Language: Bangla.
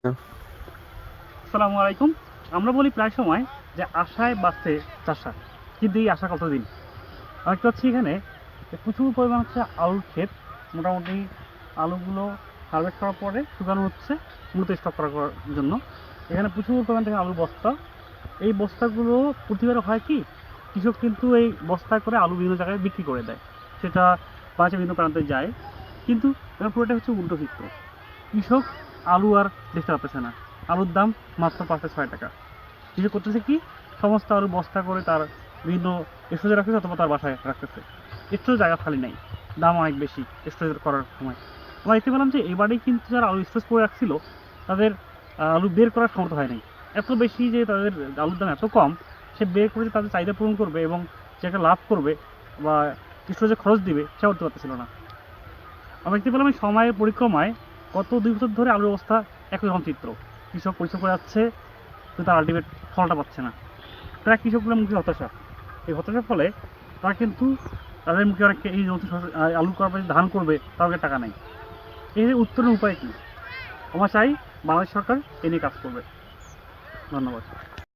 আসসালামু আলাইকুম। আমরা বলি প্রায় সময় যে আশায় বাঁচতে চাষা, কিন্তু এই আশা কতদিন? আমি দেখতে পাচ্ছি এখানে যে প্রচুর পরিমাণ হচ্ছে আলুর ক্ষেত। মোটামুটি আলুগুলো হারভেস্ট করার পরে শুকানো হচ্ছে মূলত স্টক করার জন্য। এখানে প্রচুর পরিমাণ থেকে আলুর বস্তা। এই বস্তাগুলো প্রতিবারে হয় কি, কৃষক কিন্তু এই বস্তায় করে আলু বিভিন্ন জায়গায় বিক্রি করে দেয়, সেটা বাজারের বিভিন্ন প্রান্তে যায়। কিন্তু এবার পুরোটা হচ্ছে উল্টো চিত্র। কৃষক আলু আর দেখতে পাচ্ছে না, আলুর দাম মাত্র 5 থেকে 6 টাকা। কৃষক করতেছে কি, সমস্ত আলু বস্তা করে তার বিভিন্ন স্টোরেজে রাখতেছে অথবা তার বাসায় রাখতেছে। স্টোরেজ জায়গা খালি নাই, দাম অনেক বেশি স্টোরেজ করার সময়। আমরা দেখতে পেলাম যে এবারেই কিন্তু যারা আলু স্টোরেজ করে রাখছিল তাদের আলু বের করার ক্ষমতা হয় নাই। এত বেশি যে তাদের আলুর দাম এত কম, সে বের করে যে তাদের চাহিদা পূরণ করবে এবং যে একটা লাভ করবে বা স্টোরেজে খরচ দিবে, সে করতে পারতেছিল না। আমরা দেখতে পেলাম এই সময়ের পরিক্রমায় গত 2 বছর ধরে আলুর অবস্থা একই রকম চিত্র। কৃষক পরিশ্রম করে যাচ্ছে, কিন্তু তার আলটিমেট ফলটা পাচ্ছে না। প্রায় কৃষকগুলোর মুখে হতাশা। এই হতাশার ফলে তারা কিন্তু তাদের মুখে অনেক এই নতুন আলু করার পরে ধান করবে, তাদের টাকা নেই। এর উত্তরণের উপায় কী? আমরা চাই বাংলাদেশ সরকার এ নিয়ে কাজ করবে। ধন্যবাদ।